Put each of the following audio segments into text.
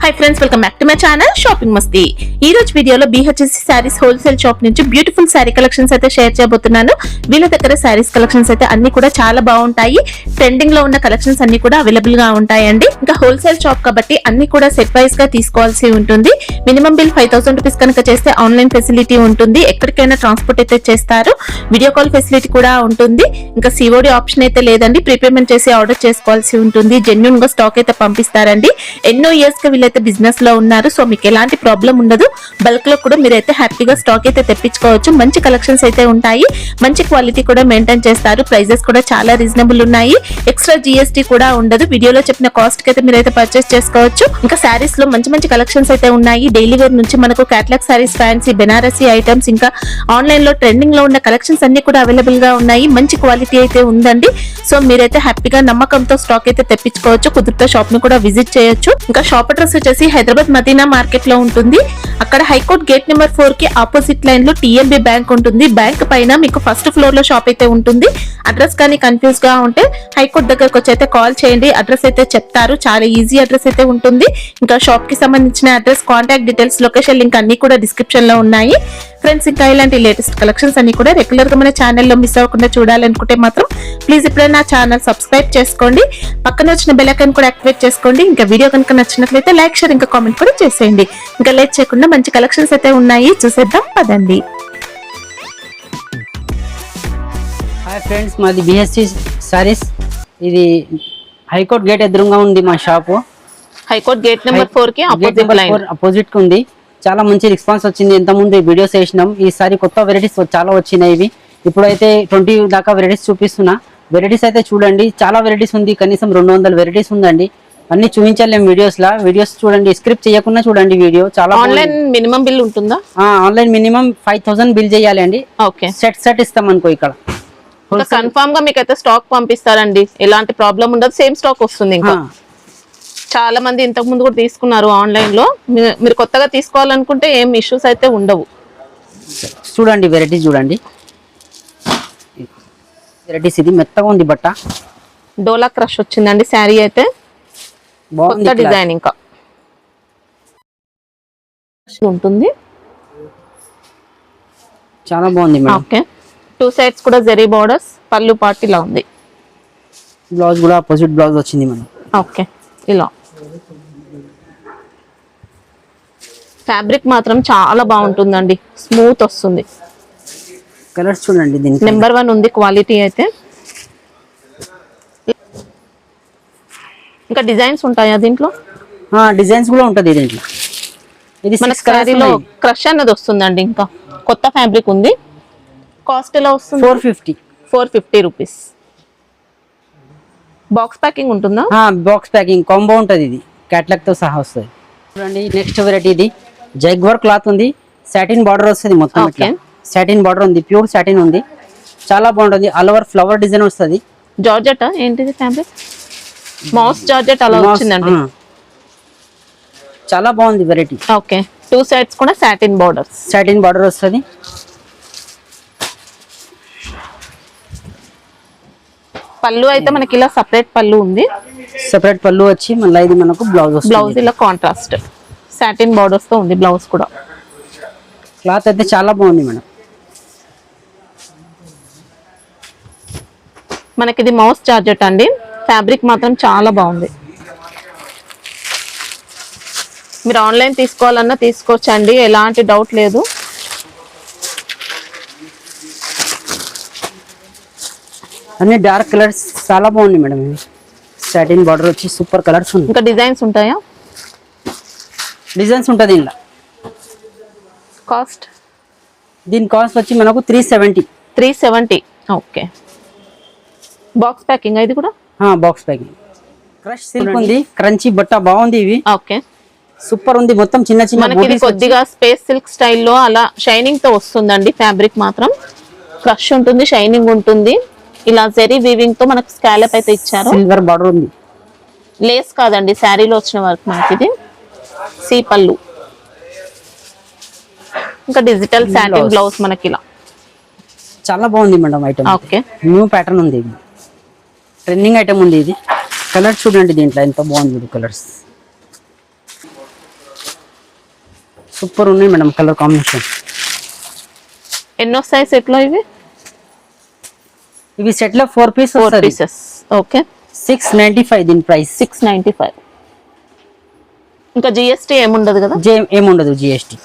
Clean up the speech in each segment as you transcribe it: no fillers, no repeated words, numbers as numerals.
Hi friends welcome back to my channel shopping Masti. ఈ రోజు వీడియోలో BHC సారీస్ హోల్సేల్ షాప్ నుంచి బ్యూటిఫుల్ సారీ కలెక్షన్స్ అయితే షేర్ చేయబోతున్నాను। వీళ్ళ దగ్గర సారీస్ కలెక్షన్స్ అయితే అన్ని కూడా చాలా బాగుంటాయి। ట్రెండింగ్ లో ఉన్న కలెక్షన్స్ అన్ని కూడా అవైలబుల్ గా ఉంటాయండి। ఇంకా హోల్సేల్ షాప్ కాబట్టి అన్ని కూడా సెట్ వైస్ గా తీసుకోవాల్సి ఉంటుంది। మినిమం బిల్ 5000 రూపాయస్ కనుక చేస్తే ఆన్లైన్ ఫెసిలిటీ ఉంటుంది। ఎక్కడికైనా ట్రాన్స్పోర్ట్ అయితే చేస్తారు। వీడియో కాల్ ఫెసిలిటీ కూడా ఉంటుంది। ఇంకా COD ఆప్షన్ అయితే లేదండి, ప్రీపేమెంట్ చేసి ఆర్డర్ చేసుకోవాల్సి ఉంటుంది। జెన్యూన్ గా స్టాక్ అయితే పంపిస్తారండి। ఎన్నో ఇయర్స్ గా వీళ్ళైతే బిజినెస్ లో ఉన్నారు, సో మీకు ఎలాంటి ప్రాబ్లం ఉండదు। బల్క్ లో కూడా మీరైతే హ్యాపీగా స్టాక్ అయితే తెప్పించుకోవచ్చు। మంచి కలెక్షన్స్ అయితే ఉంటాయి, మంచి క్వాలిటీ కూడా మెయింటైన్ చేస్తారు। ప్రైజెస్ కూడా చాలా రీజనబుల్ ఉన్నాయి, ఎక్స్ట్రా GST కూడా ఉండదు। వీడియోలో చెప్పిన కాస్ట్ కి అయితే మీరైతే పర్చేస్ చేసుకోవచ్చు। ఇంకా సారీస్ లో మంచి మంచి కలెక్షన్స్ అయితే ఉన్నాయి। డైలీ వేర్ నుంచి మనకు catalogue saris, fancy, Banarasi items, ఇంకా ఆన్లైన్ లో ట్రెండింగ్ లో ఉన్న కలెక్షన్స్ అన్ని కూడా అవైలబుల్ గా ఉన్నాయి। మంచి క్వాలిటీ అయితే ఉందండి, సో మీరైతే హ్యాపీగా నమ్మకంతో స్టాక్ అయితే తెప్పించుకోవచ్చు। కుదిరితే షాప్ ని కూడా విజిట్ చేయొచ్చు। ఇంకా షాప్ అడ్రస్ వచ్చేసి హైదరాబాద్ మదీనా మార్కెట్ లో ఉంటుంది। అక్కడ హైకోర్ట్ గేట్ నెంబర్ 4 కి ఆపోజిట్ లైన్ లో TMB బ్యాంక్ ఉంటుంది। బ్యాంక్ పైన మీకు ఫస్ట్ ఫ్లోర్ లో షాప్ అయితే ఉంటుంది। అడ్రస్ కానీ కన్ఫ్యూజ్ గా ఉంటే హైకోర్ట్ దగ్గరకు వచ్చి అయితే కాల్ చేయండి, అడ్రస్ అయితే చెప్తారు। చాలా ఈజీ అడ్రస్ అయితే ఉంటుంది। ఇంకా షాప్ కి సంబంధించిన address, contact details, location link అన్ని కూడా డిస్క్రిప్షన్ లో ఉన్నాయి ఫ్రెండ్స్। ఇంకా ఇలాంటి లేటెస్ట్ కలెక్షన్స్ అన్ని కూడా రెగ్యులర్ గా మన ఛానల్లో మిస్ అవ్వకుండా చూడాలనుకుంటే మాత్రం ప్లీజ్ ఇప్పుడే నా ఛానల్ సబ్స్క్రైబ్ చేసుకోండి, పక్కన వచ్చిన బెల్ ఐకాన్ కూడా యాక్టివేట్ చేసుకోండి। ఇంకా వీడియో కనుక నచ్చినట్లయితే లైక్, షేర్, ఇంకా కామెంట్ కూడా చేసేయండి। ఇంకా లేట్ చేయకుండా మంచి కలెక్షన్స్ అయితే ఉన్నాయి, చూసేద్దాం పదండి। హాయ్ ఫ్రెండ్స్, మాది BHC సారీస్। ఇది హైకోర్ట్ గేట్ ఎదురుగా ఉంది మా షాపు। హైకోర్ట్ గేట్ నెంబర్ 4 కి అపోజిట్ కి ఉంది। చాలా మంచి రెస్పాన్స్ వచ్చింది। ఇంత ముందు వీడియోస్ వేసినాం, ఈసారి కొత్త వెరైటీస్ చాలా వచ్చినాయి। ఇవి ఇప్పుడైతే 20 దాకా వెరైటీస్ చూపిస్తున్నా। వెరైటీస్ అయితే చూడండి, చాలా వెరైటీస్ ఉంది, కనీసం 200 వెరైటీస్ ఉందండి। అన్ని చూపించలేము వీడియోస్ చూడండి, స్క్రిప్ట్ చేయకుండా చూడండి వీడియో। చాలా ఆన్లైన్ మినిమం బిల్ ఉంటుందా? ఆన్లైన్ మినిమం 5000 బిల్ చేయాలి అండి। ఓకే, సెట్ ఇస్తాం అనుకో ఇక్కడ। కన్ఫర్మ్ గా మీకు అయితే స్టాక్ పంపిస్తారండి, ఎలాంటి ప్రాబ్లం ఉండదు, సేమ్ స్టాక్ వస్తుంది। ఇంకా చాలా మంది ఇంతకు ముందు కూడా తీసుకున్నారు ఆన్లైన్ లో, మీరు కొత్తగా తీసుకోవాలనుకుంటే ఏం ఇష్యూస్ అయితే ఉండవు। చూడండి వెరైటీస్ చూడండి, వెరైటీస్ ఇది మెత్తగా ఉంది బట్ట, డోలా క్రష్ వచ్చిందండి శారీ అయితే, కొత్త డిజైన్ ఇంకా ఉంటుంది, చాలా బాగుంది మేడం। ఓకే, 2 సైడ్స్ కూడా జరీ బోర్డర్స్, పళ్ళు పార్ట్ ఇలా ఉంది, బ్లౌజ్ కూడా ఆపోజిట్ బ్లౌజ్ వచ్చింది మేడం। ఓకే, ఇలా ఫ్యాబ్రిక్ మాత్రం చాలా బాగుంటుందండి, స్మూత్ వస్తుంది। కలర్స్ చూడండి, దీనికి నెంబర్ 1 ఉంది క్వాలిటీ అయితే। ఇంకా డిజైన్స్ ఉంటాయా దీంట్లో? డిజైన్స్ కూడా ఉంటది దీంట్లో। ఇది మన సారీలో క్రష్ అన్నది వస్తుందండి, ఇంకా కొత్త ఫ్యాబ్రిక్ ఉంది। కాస్ట్ ఎలా వస్తుంది? 450 రూపీస్। బాక్స్ ప్యాకింగ్ ఉంటుందా? బాక్స్ ప్యాకింగ్ కాంబో ఉంటది, ఇది క్యాటలాగ్ తో సహా వస్తుంది। చూడండి నెక్స్ట్ వెరైటీ, ఇది జైగ్వార్ క్లాత్ ఉంది, సాటిన్ బార్డర్ వస్తుంది మొత్తం, సాటిన్ బార్డర్ ఉంది, ప్యూర్ సాటిన్ ఉంది, చాలా బాగుంటుంది। ఆల్ ఓవర్ ఫ్లవర్ డిజైన్ వస్తుంది। జార్జెట్ ఏంటిది ఫ్యాబ్రిక్? మౌస్ జార్జెట్ అలా వచ్చిందండి, చాలా బాగుంది వెరైటీ। ఓకే, 2 సైడ్స్ కూడా సాటిన్ బార్డర్ వస్తుంది। పళ్ళు అయితే మనకి ఇలా సెపరేట్ పళ్ళు ఉంది, సెపరేట్ పళ్ళు వచ్చి మళ్ళీ ఇది మనకు బ్లౌజ్ ఇలా కాంట్రాస్ట్ సాటిన్ బార్డర్స్ తో ఉంది బ్లౌజ్ కూడా। క్లాత్ అయితే చాలా బాగుంది మేడం। మనకి ఇది మౌస్ జార్జెట్ అండి, ఫ్యాబ్రిక్ మాత్రం చాలా బాగుంది। మీరు ఆన్లైన్ తీసుకోవాలన్నా తీసుకోవచ్చండి, ఎలాంటి డౌట్ లేదు। అన్ని డార్క్ కలర్స్ చాలా బాగుంది మేడం। ఇవి సాటిన్ బార్డర్ వచ్చి సూపర్ కలర్స్ ఉంది। ఇంకా డిజైన్స్ ఉంటాయా? డిజైన్స్ ఉంటుంది ఇలా। కాస్ట్? దీని కాస్ట్ వచ్చి మనకు 370। ఓకే, బాక్స్ ప్యాకింగ్ ఇది కూడా? Box packing. క్రష్ సిల్క్ ఉంది, క్రంచీ బట్ట బాగుంది, ఇవి ఓకే సూపర్ ఉంది, మొత్తం చిన్న చిన్న మనకి ఇది కొద్దిగా స్పేస్ సిల్క్ స్టైల్లో అలా షైనింగ్ తో వస్తుందండి। ఫ్యాబ్రిక్ మాత్రం క్రష్ ఉంటుంది, షైనింగ్ ఉంటుంది, ఇలా జరీ వీవింగ్ తో మనకు స్కాలప్ అయితే ఇచ్చారు। సిల్వర్ బార్డర్ ఉంది, లేస్ కాదండి, శారీలో వచ్చిన వర్క్ మనకి ఇది। సి పళ్ళు, ఇంకా డిజిటల్ సాటిన్ బ్లౌజ్ మనకి ఇలా చాలా బాగుంది madam item. Okay, new pattern ఉంది, ఇది ట్రెండింగ్ ఐటమ్ ఉంది. ఇది కలర్ చూడండి, దీంట్లో ఎంత బాగుంది కలర్స్. సూపర్ ఉన్నాయి మేడం కలర్ కాంబినేషన్. ఎన్నో సైజ్ సెట్లో ఇవి? ఇవి సెట్ లో 4 పీస్ 4 పీసెస్. ఓకే, 695 దీని ప్రైస్. 695. ఇంకా జిఎస్టీ ఏముండదు కదా? ఏముండదు జిఎస్టీ.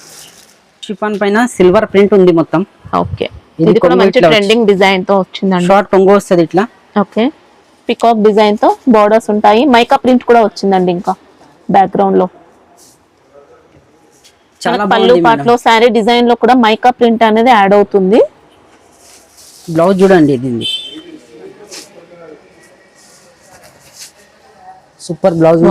షిఫాన్ పైన సిల్వర్ ప్రింట్ ఉంది మొత్తం. ఓకే, ఇది కూడా మంచి ట్రెండింగ్ డిజైన్ తో వచ్చిందండి. షార్ట్ కొంగు వస్తుంది ఇట్లా. ఓకే, పికాక్ డిజైన్ తో బోర్డర్స్ ఉంటాయి. మైకా ప్రింట్ కూడా వచ్చిందండి. ఇంకా బ్యాక్గ్రౌండ్ లో చాలా పళ్ళు పాటలో శారీ డిజైన్ లో కూడా మైకా ప్రింట్ అనేది యాడ్ అవుతుంది. బ్లౌజ్ చూడండి దీన్ని, సూపర్ బ్లౌజ్.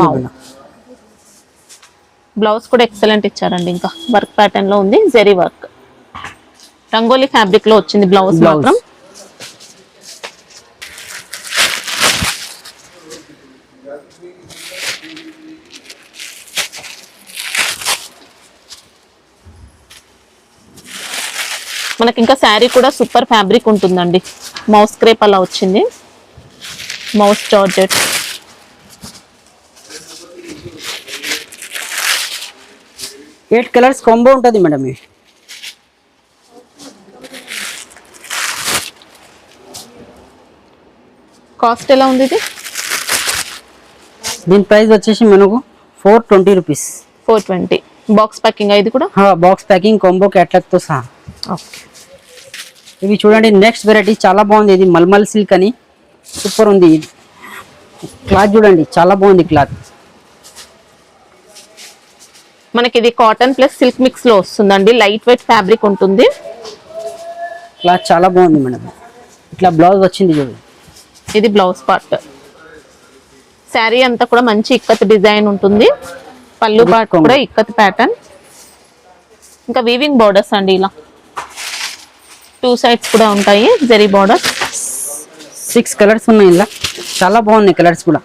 బ్లౌజ్ కూడా ఎక్సలెంట్ ఇచ్చారండి. ఇంకా వర్క్ ప్యాటర్న్ లో ఉంది, జెరీ వర్క్. రంగోలీ ఫ్యాబ్రిక్ లో వచ్చింది బ్లౌజ్ మాత్రం. మనకి ఇంకా శారీ కూడా సూపర్ ఫ్యాబ్రిక్ ఉంటుందండి. మౌస్ క్రేప్ అలా వచ్చింది, mouse georgette. Eight colours combo ఉంటుంది మేడం. ఇది కాస్ట్ ఎలా ఉంది? ఇది దీని ప్రైస్ వచ్చేసి మనకు 420 రూపీస్. 420. బాక్స్ ప్యాకింగ్ ఇది కూడా? బాక్స్ ప్యాకింగ్ కాంబో క్యాట్లాగ్ తో సహా. ఓకే, ఇవి చూడండి నెక్స్ట్ వెరైటీ చాలా బాగుంది. ఇది మల్మల్ సిల్క్ అని సూపర్ ఉంది. ఇది క్లాత్ చూడండి చాలా బాగుంది క్లాత్. మనకి ఇది కాటన్ ప్లస్ సిల్క్ మిక్స్ లో వస్తుందండి. లైట్ వెయిట్ ఫ్యాబ్రిక్ ఉంటుంది. క్లాత్ చాలా బాగుంది మేడం. ఇట్లా బ్లౌజ్ వచ్చింది చూడండి. ఇది బ్లౌజ్ పార్ట్. శారీ అంతా కూడా మంచి ఇక్కత్ డిజైన్ ఉంటుంది. పళ్ళు పార్ట్ కూడా ఇక్కత్ ప్యాటర్న్. ఇంకా వీవింగ్ బోర్డర్స్ అండి. ఇలా 2 సైడ్స్ కూడా ఉంటాయి జరీ బోర్డర్. 6 కలర్స్ ఉన్నాయి ఇలా. చాలా బాగున్నాయి కలర్స్ కూడా.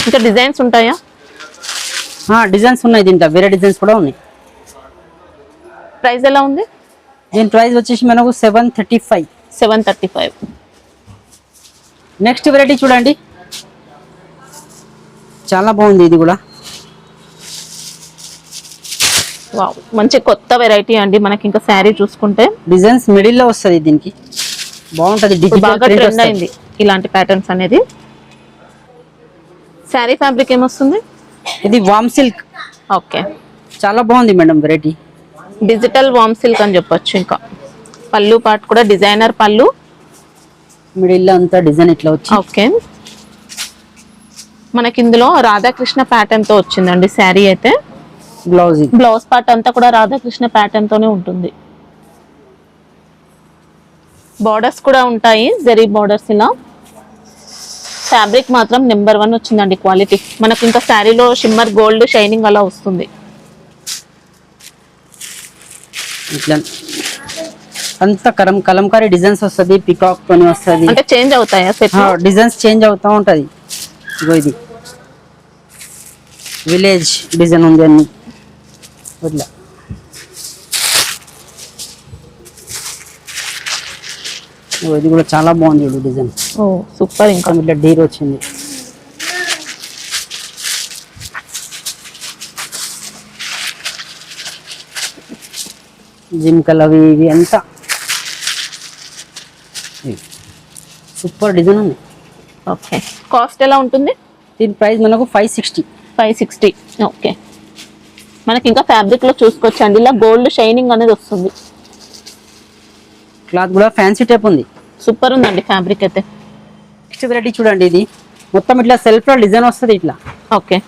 ఇంకా డిజైన్స్ ఉంటాయా? డిజైన్స్ ఉన్నాయి దీంట్లో, వేరే డిజైన్స్ కూడా ఉన్నాయి. ప్రైస్ ఎలా ఉంది? దీని ప్రైస్ వచ్చేసి మనకు 735. 735. నెక్స్ట్ వెరైటీ చూడండి చాలా బాగుంది. ఇది కూడా వావ్, మంచి కొత్త వెరైటీ అండి. మనకి ఇంకా శారీ చూసుకుంటే డిజైన్స్ మిడిల్ లో వస్తుంది. దీనికి బాగుంటది. బాగా ట్రెండ్ అయింది ఇలాంటి ప్యాటర్న్స్ అనేది. శారీ ఫ్యాబ్రిక్ ఏమొస్తుంది? ఇది వామ్ సిల్క్. ఓకే, చాలా బాగుంది మేడం వెరైటీ. డిజిటల్ వామ్ సిల్క్ అని చెప్పొచ్చు. ఇంకా పళ్ళు పార్ట్ కూడా డిజైనర్ పళ్ళు. మిడిల్ లో అంతా డిజైన్ ఇట్లా వచ్చి. ఓకే, మనకి ఇందులో రాధాకృష్ణ ప్యాటర్న్ తో వచ్చిందండి శారీ అయితే. బ్లౌజ్ పార్ట్ అంతా కూడా రాధాకృష్ణ ప్యాటర్న్ తోనే ఉంటుంది. బార్డర్స్ కూడా ఉంటాయి, జరీ బార్డర్స్. ఇలా ఫ్యాబ్రిక్ మాత్రం నెంబర్ 1 వచ్చిందండి క్వాలిటీ. మనకు ఇంకా శారీలో షిమ్మర్ గోల్డ్ షైనింగ్ అలా వస్తుంది. ఇట్లా అంతా కలంకారీ డిజైన్స్ వస్తుంది. పికాక్ తోని వస్తుంది. అంటే చేంజ్ అవుతాయా సెట్? డిజైన్స్ చేంజ్ అవుతా ఉంటది. ఇగో ఇది విలేజ్ డిజైన్ ఉంది అన్ని ఇట్లా. ఇది కూడా చాలా బాగుంది డిజైన్. ఓ సూపర్. ఇంకా ఇట్లా డీర్ వచ్చింది. జిమ్కల్ అవి ఇవి అంతా సూపర్ డిజైన్ ఉంది. ఓకే, కాస్ట్ ఎలా ఉంటుంది? దీని ప్రైస్ మనకు 560. 560. ఓకే, మనకి ఇంకా ఫ్యాబ్రిక్ లో చూసుకోవచ్చండి. ఇలా గోల్డ్ షైనింగ్ అనేది వస్తుంది. క్లాత్ కూడా ఫ్యాన్సీ టైప్ ఉంది. సూపర్ ఉందండి ఫ్యాబ్రిక్ అయితే. నెక్స్ట్ వెరైటీ చూడండి. ఇది మొత్తం ఇట్లా సెల్ఫ్ లో డిజైన్ వస్తుంది. ఇట్లా ఓకే,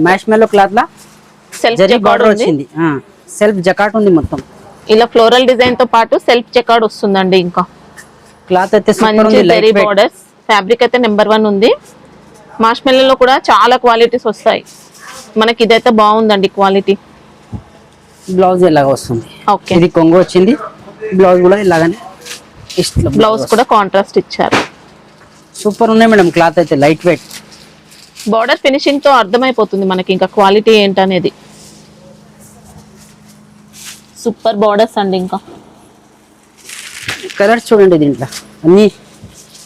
మ్యాష్మెల్లో క్లాత్ లా జరీ బార్డర్ వచ్చింది. సెల్ఫ్ జకాట్ ఉంది మొత్తం. ఇలా ఫ్లోరల్ డిజైన్ తో పాటు సెల్ఫ్ జకాట్ వస్తుందండి. ఇంకా క్లాత్ అయితే మంచి జరీ బార్డర్స్. ఫ్యాబ్రిక్ అయితే నెంబర్ 1 ఉంది. మార్ష్మెల్లో కూడా చాలా క్వాలిటీస్ వస్తాయి మనకి. ఇదైతే బాగుందండి క్వాలిటీ. బ్లౌజ్ ఇలాగా వస్తుంది. ఓకే, ఇది కొంగు వచ్చింది. బ్లౌజ్ కూడా ఇలాగానే. బ్లౌజ్ కూడా కాంట్రాస్ట్ ఇచ్చారు. సూపర్ ఉన్నాయి మేడం. క్లాత్ అయితే లైట్ వెయిట్. బార్డర్ ఫినిషింగ్ తో అర్థమైపోతుంది మనకి ఇంకా క్వాలిటీ ఏంటనేది. సూపర్ బార్డర్స్ అండి. ఇంకా కలర్స్ చూడండి. దీంట్లో అన్ని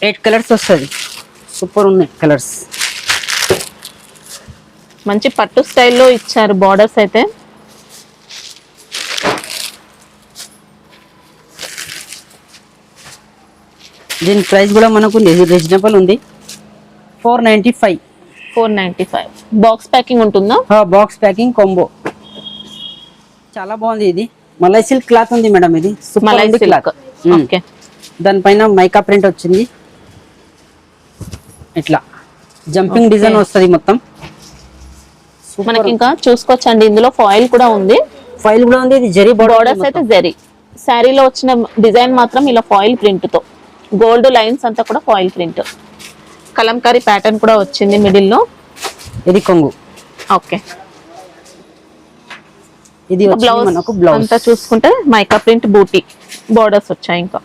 8 కలర్స్ వస్తుంది. సూపర్ ఉన్నాయి కలర్స్. మంచి పట్టు స్టైల్లో ఇచ్చారు బార్డర్స్ అయితే. దీని ప్రైస్ కూడా మనకు రీజనబుల్ ఉంది, 495. 495. బాక్స్ ప్యాకింగ్ ఉంటుందా? Box packing combo. చాలా బాగుంది. ఇది మలై సిల్క్ క్లాత్ ఉంది మేడం, ఇది సూపర్ ఉంది క్లాత్. ఓకే, దానిపైన మైకా ప్రింట్ వచ్చింది, ఇట్లా జంపింగ్ డిజైన్ వస్తుంది మొత్తం. మనకి ఇంకా చూసుకోవచ్చండి, ఇందులో ఫాయిల్ కూడా ఉంది. ఫాయిల్ కూడా ఉంది. ఇది జరీ బార్డర్స్ అయితే జరీ. శారీలో వచ్చిన డిజైన్ మాత్రం ఇలా ఫాయిల్ ప్రింట్ తో, గోల్డ్ లైన్స్ అంతా కూడా ఫాయిల్ ప్రింట్. కలంకారీ ప్యాటర్న్ కూడా వచ్చింది మిడిల్ లో. ఇది కొంగు. ఓకే, ఇది బ్లౌజ్ మనకు బ్లౌజ్ అంతా చూసుకుంటే మైకా ప్రింట్ బూటీ బార్డర్స్ వచ్చాయి. ఇంకా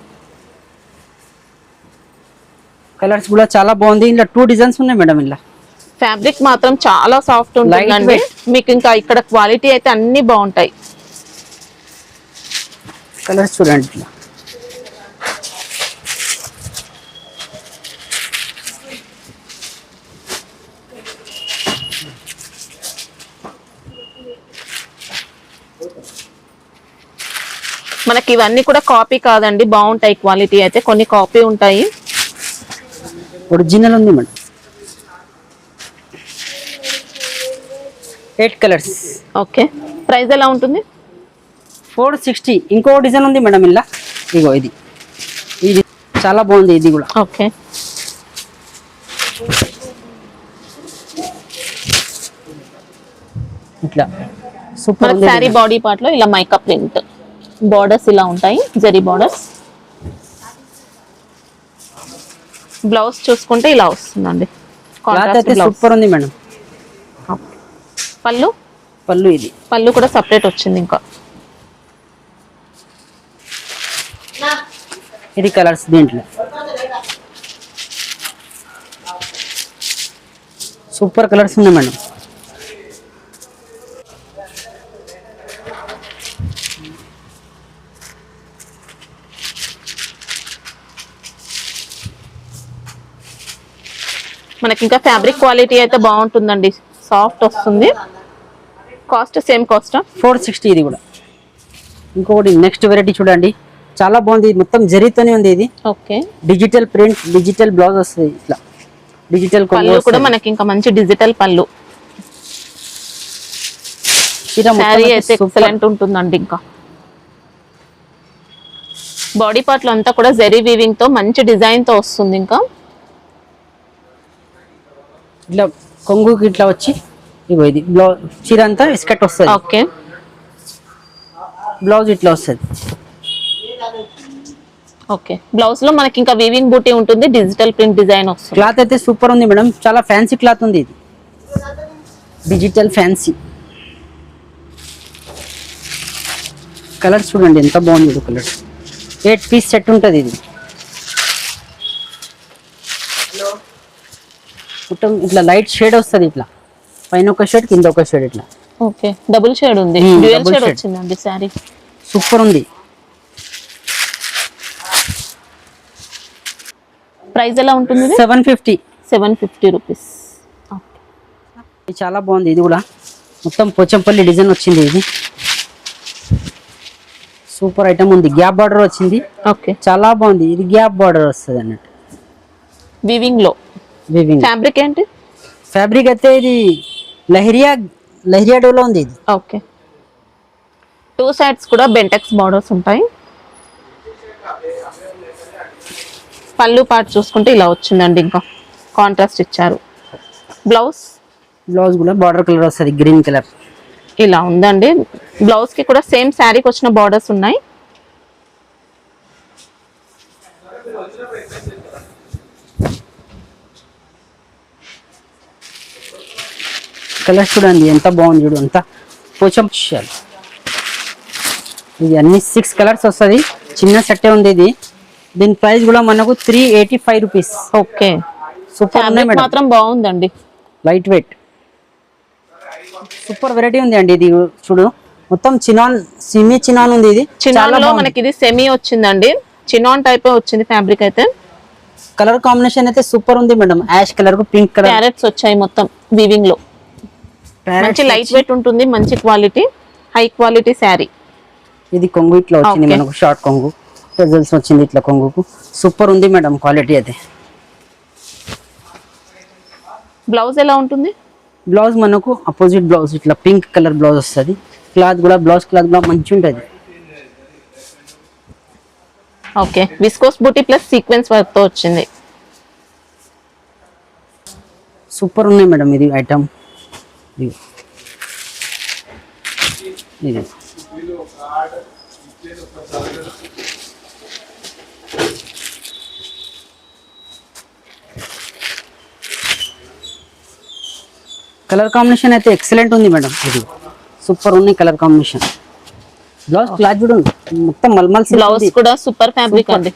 కలర్స్ కూడా చాలా బాగుంది. ఇలా 2 డిజైన్స్ ఉన్నాయి మేడం. ఇలా ఫ్యాబ్రిక్ మాత్రం చాలా సాఫ్ట్ ఉంటుందండి. మీకు ఇంకా ఇక్కడ క్వాలిటీ అయితే అన్ని బాగుంటాయి. కలర్స్ చూడండి. ఇట్లా మనకి ఇవన్నీ కూడా కాపీ కాదండి, బాగుంటాయి క్వాలిటీ అయితే. కొన్ని కాపీ ఉంటాయి, ఒరిజినల్ ఉంది మేడం. 8 కలర్స్. ఓకే, ప్రైస్ ఎలా ఉంటుంది? 460. ఇంకో డిజైన్ ఉంది మేడం ఇలా. ఇగో ఇది చాలా బాగుంది. ఇది కూడా ఓకే, ఇట్లా సూపర్. మనకి శారీ బాడీ పార్ట్ లో ఇలా మైకా ప్రింట్ బార్డర్స్ ఇలా ఉంటాయి, జరీ బార్డర్స్. బ్లౌజ్ చూసుకుంటే ఇలా వస్తుందండి. సూపర్ ఉంది మేడం. పళ్ళు ఇది పళ్ళు కూడా సపరేట్ వచ్చింది. ఇంకా ఇది కలర్స్ దీంట్లో సూపర్ కలర్స్ ఉన్నాయి మేడం. మనకి ఇంకా ఫ్యాబ్రిక్ క్వాలిటీ అయితే బాగుంటుందండి, సాఫ్ట్ వస్తుంది. Cost same cost 460. ఇది కూడా ఇంకొకటి నెక్స్ట్ వెరైటీ చూడండి, చాలా బాగుంది. మొత్తం జరీతోనే ఉంది. ఇది okay, digital print, digital blouse వస్తుంది. ఇట్లా డిజిటల్ పళ్ళు కూడా మనకి ఇంకా మంచి డిజిటల్ పళ్ళు. శారీ అయితే ఎక్సలెంట్ ఉంటుందండి. ఇంకా బాడీ పార్ట్ లో అంతా కూడా జరీ వీవింగ్ తో మంచి డిజైన్ తో వస్తుంది. ఇంకా ఇట్లా కొంగుకి ఇట్లా వచ్చి ఇగో ఇది బ్లౌజ్, చీర అంతా స్కర్ట్ వస్తుంది. ఓకే, బ్లౌజ్ ఇట్లా వస్తుంది. ఓకే, బ్లౌజ్ లో మనకి ఇంకా వీవింగ్ బూటీ ఉంటుంది, డిజిటల్ ప్రింట్ డిజైన్ వస్తుంది. క్లాత్ అయితే సూపర్ ఉంది మేడం, చాలా ఫ్యాన్సీ క్లాత్ ఉంది. ఇది డిజిటల్ ఫ్యాన్సీ. కలర్స్ చూడండి ఎంత బాగుంది. కలర్ 8 పీస్ సెట్ ఉంటుంది. ఇది మొత్తం ఇట్లా లైట్ షేడ్ వస్తుంది. ఇట్లా పైన ఒక షేడ్, కింద ఒక షేడ్. ఇట్లా ఓకే, డబుల్ షేడ్ ఉంది, డ్యూయల్ షేడ్ వచ్చిందండి సారీ. సూపర్ ఉంది. ప్రైస్ ఎలా ఉంటుంది? 750. 750 రూపీస్. చాలా బాగుంది. ఇది కూడా మొత్తం పోచంపల్లి డిజైన్ వచ్చింది. ఇది సూపర్ ఐటమ్ ఉంది. గ్యాప్ బార్డర్ వచ్చింది. ఓకే, చాలా బాగుంది. ఇది గ్యాప్ బార్డర్ వస్తుంది అన్నట్టు వీవింగ్ లో. ఫ్యాబ్రిక్ ఏంటి? ఫ్యాబ్రిక్ అయితే ఇది లహరియా డోలో ఉంది. ఇది ఓకే, 2 సైడ్స్ కూడా బెంటెక్స్ బార్డర్స్ ఉంటాయి. పళ్ళు పార్ట్ చూసుకుంటే ఇలా వచ్చిందండి, ఇంకా కాంట్రాస్ట్ ఇచ్చారు. బ్లౌజ్ కూడా బార్డర్ కలర్ వస్తుంది, గ్రీన్ కలర్. ఇలా ఉందండి. బ్లౌజ్ కి కూడా సేమ్ శారీకి వచ్చిన బార్డర్స్ ఉన్నాయి. కలర్స్ చూడండి ఎంత బాగుంది. చూడు అంతా పోచం. ఇది అన్ని 6 కలర్స్ వస్తుంది. చిన్న సెట్టే ఉంది. ఇది దీని ప్రైస్ కూడా మనకు 385 రూపీస్. ఓకే, సూపర్ మాత్రం బాగుందండి. లైట్ వెయిట్ సూపర్ వెరైటీ ఉంది అండి. ఇది చూడు మొత్తం సెమీ చినాన్ ఉంది. ఇది చినాన్లో మనకి ఇది సెమీ వచ్చిందండి, చినాన్ టైప్ వచ్చింది ఫ్యాబ్రిక్ అయితే. కలర్ కాంబినేషన్ అయితే సూపర్ ఉంది మేడం. యాష్ కలర్ కు పింక్ కలర్ క్యారెట్స్ వచ్చాయి మొత్తం వీవింగ్ లో. మంచి లైట్ వెయిట్ ఉంటుంది, మంచి క్వాలిటీ, హై క్వాలిటీ శారీ. ఇది కొంగు ఇట్లా వచ్చింది Okay. మనకు, షార్ట్ కొంగు రిజల్ట్స్ వచ్చింది ఇట్లా కొంగుకు. సూపర్ ఉంది మేడం క్వాలిటీ అయితే. బ్లౌజ్ ఎలా ఉంటుంది? బ్లౌజ్ మనకు అపోజిట్ బ్లౌజ్ ఇట్లా పింక్ కలర్ బ్లౌజ్ వస్తుంది. క్లాత్ కూడా బ్లౌజ్ క్లాత్ కూడా మంచి ఉంటుంది. ఓకే, విస్కోస్ బూటీ ప్లస్ సీక్వెన్స్ వర్క్ తో వచ్చింది. సూపర్ ఉన్నాయి మేడం ఇది ఐటమ్. ఇది కలర్ కాంబినేషన్ అయితే ఎక్సలెంట్ ఉంది మేడం. ఇది సూపర్ ఉంది కలర్ కాంబినేషన్. బ్లౌజ్ క్లాత్ చూడండి మొత్తం మల్మల్ బ్లౌజ్ కూడా సూపర్ ఫ్యాబ్రిక్ అండి.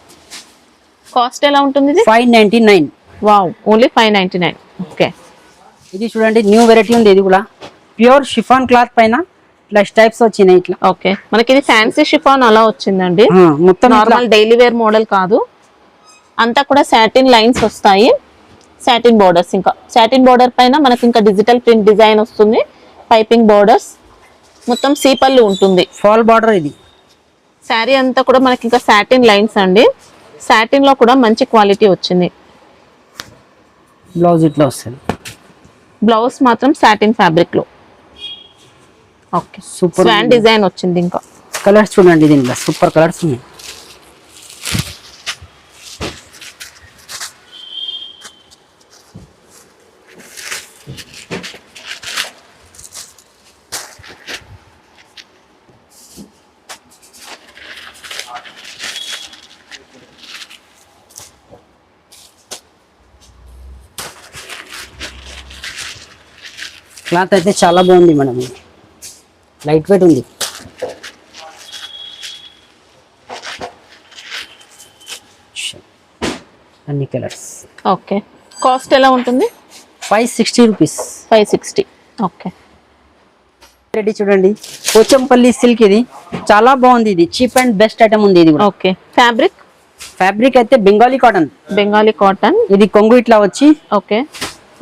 కాస్ట్ ఎలా ఉంటుంది ఇది? 599. Wow, only 599. ఓకే, ఇది చూడండి న్యూ వెరైటీ ఉంది. ఇది కూడా ప్యూర్ షిఫాన్ క్లాత్ పైన ఇట్లా స్టైప్స్ వచ్చినాయి ఇట్లా. ఓకే, మనకి ఇది ఫ్యాన్సీ షిఫాన్ అలా వచ్చిందండి. మొత్తం నార్మల్ డైలీ వేర్ మోడల్ కాదు, అంతా కూడా సాటిన్ లైన్స్ వస్తాయి, సాటిన్ బోర్డర్స్. ఇంకా సాటిన్ బోర్డర్ పైన మనకి ఇంకా డిజిటల్ ప్రింట్ డిజైన్ వస్తుంది, పైపింగ్ బోర్డర్స్, మొత్తం సీపల్లు ఉంటుంది. ఫాల్ బార్డర్ ఇది. శారీ అంతా కూడా మనకి ఇంకా సాటిన్ లైన్స్ అండి. సాటిన్ లో కూడా మంచి క్వాలిటీ వచ్చింది. బ్లౌజ్ ఇట్లా వస్తుంది. బ్లౌజ్ మాత్రం సాటిన్ ఫ్యాబ్రిక్ లో. ఓకే, సూపర్ స్వాన్ డిజైన్ వచ్చింది. ఇంకా కలర్స్ చూడండి దీంట్లో సూపర్ కలర్స్ ఉన్నాయి. క్లాత్ అయితే చాలా బాగుంది మేడం. లైట్ వెయిట్ ఉంది. అన్ని కలర్స్. ఓకే, కాస్ట్ ఎలా ఉంటుంది? 560 రూపీస్. 560. ఓకే, రెడీ చూడండి పోచంపల్లి సిల్క్. ఇది చాలా బాగుంది. ఇది చీప్ అండ్ బెస్ట్ ఐటమ్ ఉంది. ఇది ఓకే, ఫ్యాబ్రిక్ అయితే బెంగాలీ కాటన్. బెంగాలీ కాటన్. ఇది కొంగు ఇట్లా వచ్చి ఓకే,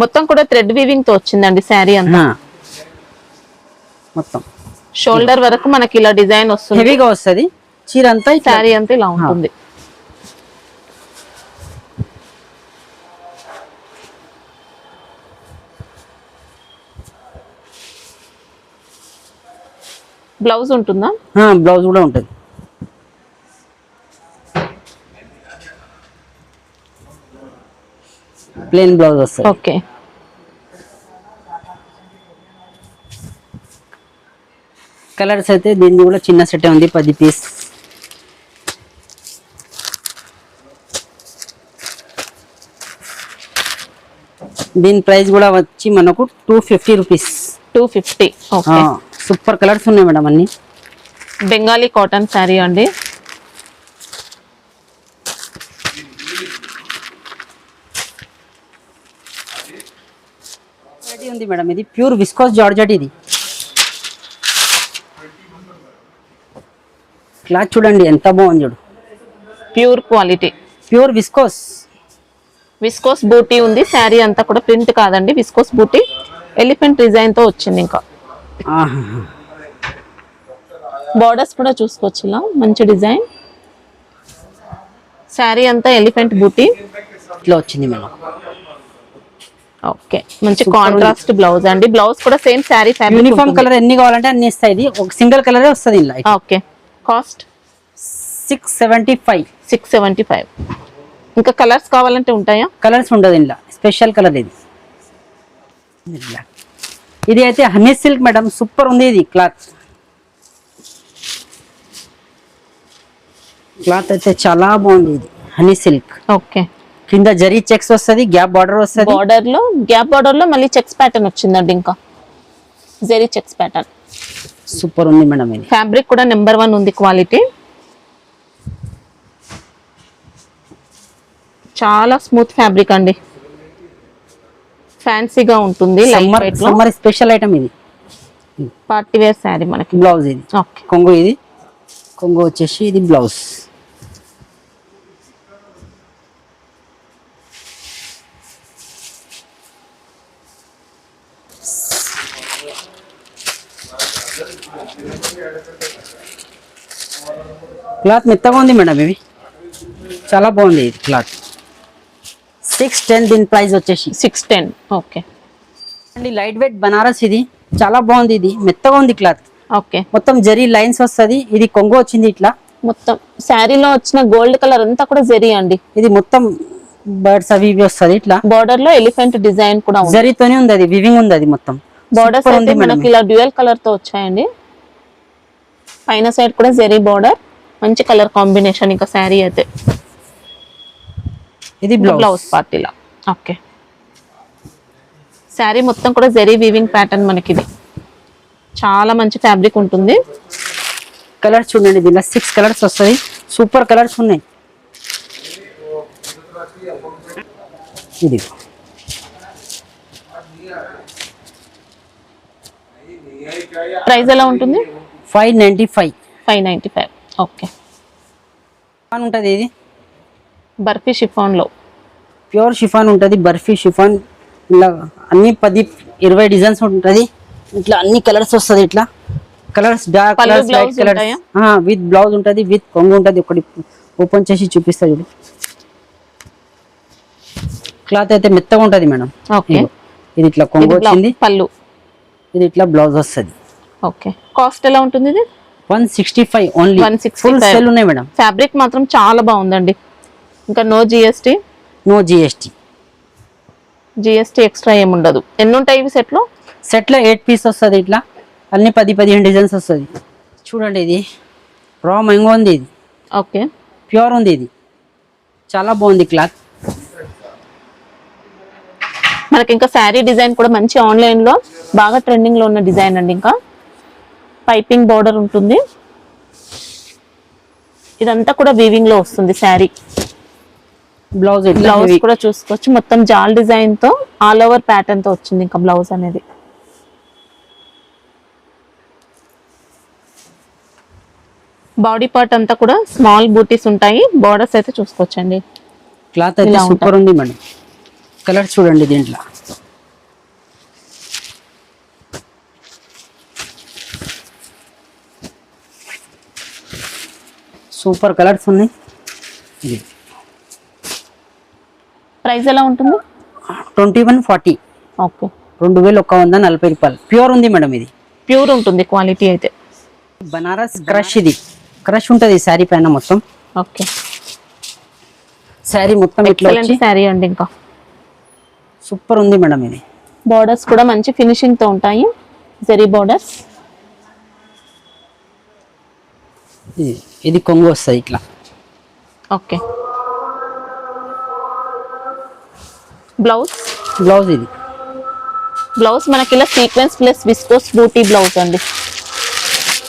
మొత్తం కూడా థ్రెడ్ వీవింగ్ తో వచ్చిందండి శారీ అంతా. మొత్తం షోల్డర్ వరకు మనకి ఇలా డిజైన్ వస్తుంది, హెవీగా వస్తుంది. చీర అంతా శారీ అంతా ఇలా ఉంటుంది. బ్లౌజ్ ఉంటుందా? బ్లౌజ్ కూడా ఉంటుంది. ప్లెయిన్ బ్లౌజ్ వస్తుంది. ఓకే, కలర్స్ అయితే దీన్ని కూడా చిన్న సెట్ ఉంది, 10 పీస్. దీని ప్రైస్ కూడా వచ్చి మనకు 250 రూపీస్. 250. ఓకే, సూపర్ కలర్స్ ఉన్నాయి మేడం అన్ని. బెంగాలీ కాటన్ శారీ అండి. ఉంది మేడం. ఇది ప్యూర్ విస్కోస్ జార్జెట్. ఇది క్లాత్ చూడండి ఎంత బాగుంది చూడు. ప్యూర్ క్వాలిటీ, ప్యూర్ విస్కోస్ బూటీ ఉంది. శారీ అంతా కూడా ప్రింట్ కాదండి, విస్కోస్ బూటీ, ఎలిఫెంట్ డిజైన్ తో వచ్చింది. ఇంకా బోర్డర్స్ కూడా చూసుకోవచ్చు, ఇలా మంచి డిజైన్. శారీ అంతా ఎలిఫెంట్ బూటీ ఇట్లా వచ్చింది మేడం. ఓకే, మంచి కాంట్రాస్ట్ బ్లౌజ్ అండి. బ్లౌజ్ కూడా same sari fabric. Uniform colour ఎన్ని కావాలంటే అన్ని ఇస్తాయి. ఇది ఒక సింగిల్ కలరే వస్తుంది ఇలా. Okay, cost 675. 675. ఇంకా కలర్స్ కావాలంటే ఉంటాయా? కలర్స్ ఉండదు ఇలా, స్పెషల్ కలర్ ఇది. ఇది అయితే హనీ సిల్క్ మేడం, సూపర్ ఉంది. ఇది క్లాత్ అయితే చాలా బాగుంది. ఇది హనీ సిల్క్. ఓకే, కింద జరీ చెక్స్ వస్తుంది, గ్యాప్ బార్డర్ వస్తుంది. గ్యాప్ బార్డర్ లో మళ్ళీ చెక్స్ ప్యాటర్న్ వచ్చిందండి. ఇంకా జరీ చెక్స్ ప్యాటర్న్ సూపర్ ఉంది మేడం. ఇది ఫ్యాబ్రిక్ కూడా నెంబర్ 1 ఉంది క్వాలిటీ. చాలా స్మూత్ ఫ్యాబ్రిక్ అండి, ఫ్యాన్సీగా ఉంటుంది. సమ్మర్ స్పెషల్ ఐటమ్ ఇది. పార్టీ వేర్ శారీ మనకి. బ్లౌజ్ ఇది. ఓకే, కొంగు ఇది. కొంగు వచ్చేసి ఇది బ్లౌజ్. క్లాత్ మెత్తగా ఉంది మేడం, ఇవి చాలా బాగుంది ఇది క్లాత్. 610 దీని ప్రైస్ వచ్చేసి 610. ఓకే అండి. లైట్ వెయిట్ బనారస్, ఇది చాలా బాగుంది, ఇది మెత్తగా ఉంది క్లాత్. ఓకే మొత్తం జరీ లైన్స్ వస్తుంది. ఇది కొంగు వచ్చింది ఇట్లా. మొత్తం శారీలో వచ్చిన గోల్డ్ కలర్ అంతా కూడా జరీ అండి. ఇది మొత్తం బర్డ్స్ అవి ఇవి వస్తుంది ఇట్లా. బార్డర్ లో ఎలిఫెంట్ డిజైన్ కూడా ఉంది. జరీతోనే ఉంది, అది వివింగ్ ఉంది. అది మొత్తం బార్డర్స్ అయితే మనకి ఇలా డ్యూయల్ కలర్ తో వచ్చాయండి. పైన సైడ్ కూడా జరీ బార్డర్, మంచి కలర్ కాంబినేషన్. ఇంకా శారీ అయితే ఇది బ్లౌజ్ పార్ట్ ఇలా. ఓకే శారీ మొత్తం కూడా జరీ వీవింగ్ ప్యాటర్న్ మనకి. ఇది చాలా మంచి ఫ్యాబ్రిక్ ఉంటుంది. కలర్స్ చూడండి, దీనిలో 6 కలర్స్ వస్తాయి. సూపర్ కలర్స్ ఉన్నాయి. ఇది ప్రైస్ ఎలా ఉంటుంది? 595. 595. ఓకే ఉంటుంది. ఇది బర్ఫీ షిఫాన్ లో ప్యూర్ షిఫాన్ ఉంటుంది. బర్ఫీ షిఫాన్ ఇలా అన్ని 10-20 డిజైన్స్ ఉంటుంది. ఇట్లా అన్ని కలర్స్ వస్తుంది. ఇట్లా colours dark colours, light colours with blouse ఉంటుంది, విత్ కొంగు ఉంటుంది. ఒకటి ఓపెన్ చేసి చూపిస్తా చూడు. క్లాత్ అయితే మెత్తగా ఉంటుంది మేడం. ఓకే ఇది ఇట్లా కొంగు వచ్చింది, పళ్ళు. ఇది ఇట్లా బ్లౌజ్ వస్తుంది. ఓకే కాస్ట్ ఎలా ఉంటుంది? ఇది 165 ఓన్లీ. 165. ఫుల్ సేల్ ఉన్నాయి మేడం. ఫ్యాబ్రిక్ మాత్రం చాలా బాగుందండి. ఇంకా no GST. No GST. GST extra ఏముండదు. ఎన్ని ఉంటాయి ఇవి సెట్ లో? సెట్ లో 8 పీస్ వస్తుంది. ఇట్లా అన్ని 10-15 డిజైన్స్ వస్తుంది. చూడండి, ఇది రా మ్యాంగో ఉంది. ఇది ఓకే ప్యూర్ ఉంది. ఇది చాలా బాగుంది క్లాత్. మనకి ఇంకా శారీ డిజైన్ కూడా మంచి ఆన్లైన్ లో బాగా ట్రెండింగ్ లో ఉన్న డిజైన్ అండి. ఇంకా పైపింగ్ బార్డర్ ఉంటుంది. ఇదంతా కూడా వీవింగ్ లో వస్తుంది శారీ. బ్లౌజ్ బ్లౌజ్ కూడా చూసుకోవచ్చు. మొత్తం జాల్ డిజైన్ తో ఆల్ ఓవర్ ప్యాటర్న్ తో వచ్చింది ఇంకా బ్లౌజ్ అనేది. బాడీ పార్ట్ అంతా కూడా స్మాల్ బూటీస్ ఉంటాయి. బార్డర్స్ అయితే చూసుకోవచ్చండి. క్లాత్ అయితే సూపర్ ఉంది మేడం. కలర్ చూడండి, దీంట్లో సూపర్ కలర్స్ ఉన్నాయి. ప్రైస్ ఎలా ఉంటుంది? 2140. ఓకే 2140 రూపాయలు. ప్యూర్ ఉంది మేడం. ఇది ప్యూర్ ఉంటుంది క్వాలిటీ అయితే. బనారస్ క్రష్, ఇది క్రష్ ఉంటుంది శారీ పైన మొత్తం. ఓకే శారీ మొత్తం ఇట్లా వచ్చి శారీ అండి. ఇంకా సూపర్ ఉంది మేడం. ఇది బార్డర్స్ కూడా మంచి ఫినిషింగ్ తో ఉంటాయి. జరీ బార్డర్స్. ఇది కొంగు వస్తుంది ఇట్లా. Okay blouse. బ్లౌజ్ ఇది బ్లౌజ్ మనకి ఇలా సీక్వెన్స్ ప్లస్ విస్కోస్ బూటీ బ్లౌజ్ అండి.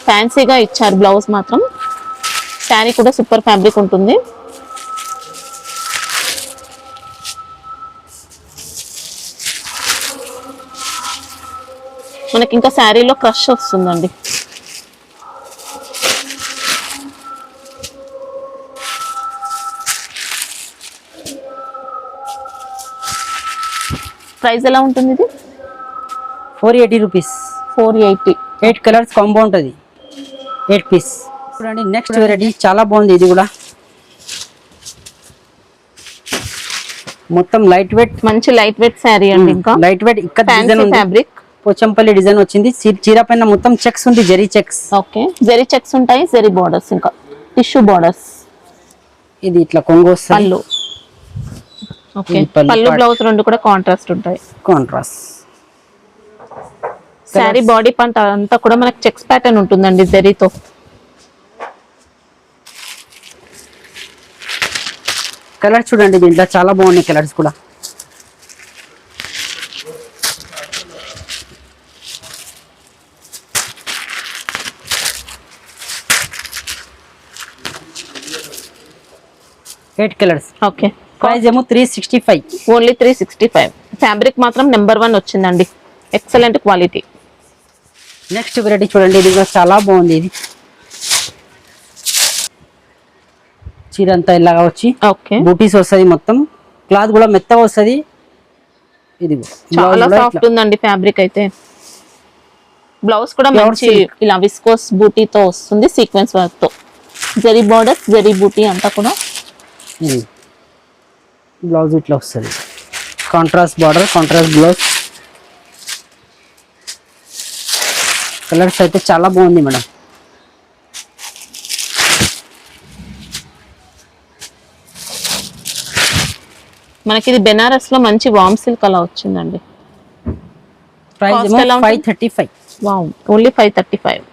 ఫ్యాన్సీగా ఇచ్చారు బ్లౌజ్ మాత్రం. శారీ కూడా సూపర్ ఫ్యాబ్రిక్ ఉంటుంది. మనకి ఇంకా శారీలో క్రష్ వస్తుందండి. ప్రైస్ ఎలా ఉంటుంది? ఇది 480 రూపీస్. 480. 8 కలర్స్ కాంబో ఉంటుంది. 8 పీస్. చూడండి నెక్స్ట్ వెరైటీ చాలా బాగుంది. ఇది కూడా మొత్తం లైట్ వెయిట్, మంచి లైట్ వెయిట్ శారీ అండి. ఇంకా లైట్ వెయిట్ ఇక్కడ డిజైన్ ఉంది. ఫ్యాబ్రిక్ పోచంపల్లి డిజైన్ వచ్చింది. చీర పైన మొత్తం చెక్స్ ఉంది, zari checks. Okay zari checks ఉంటాయి. జరీ బార్డర్స్, ఇంకా టిష్యూ బార్డర్స్. ఇది ఇట్లా కొంగు వస్తుంది. పళ్ళు. ఓకే పళ్ళు బ్లౌజ్ రెండు కూడా కాంట్రాస్ట్ ఉంటాయి. కాంట్రాస్ట్. శారీ బాడీ పంట అంతా కూడా మనకి చెక్స్ ప్యాటర్న్ ఉంటుందండి జరీతో. కలర్స్ చూడండి, దీంట్లో చాలా బాగున్నాయి కలర్స్ కూడా. Eight colours. ఓకే ప్రైస్ ఏమో 365. ఓన్లీ 365. ఫ్యాబ్రిక్ మాత్రం నెంబర్ 1 వచ్చిందండి. Excellent quality. నెక్స్ట్ వెరైటీ చూడండి, ఇది కూడా చాలా బాగుంది. ఇది చీర అంతా ఇలాగా వచ్చి ఓకే బూటీస్ వస్తుంది. మొత్తం క్లాత్ కూడా మెత్తగా వస్తుంది. ఇది చాలా సాఫ్ట్ ఉందండి ఫ్యాబ్రిక్ అయితే. బ్లౌజ్ కూడా మంచి ఇలా విస్కోస్ బూటీతో వస్తుంది, సీక్వెన్స్ వర్క్ తో. జరీ బార్డర్, జరీ బూటీ అంతా కూడా. బ్లౌజ్ ఇట్లా వస్తుంది, contrast border, contrast blouse. Colours అయితే చాలా బాగుంది మేడం. మనకి ఇది బెనారస్ లో మంచి వామ్ సిల్క్ అలా వచ్చిందండి. ప్రైస్ Cost ఎలా ఉంటుంది? 535. Wow, only 535.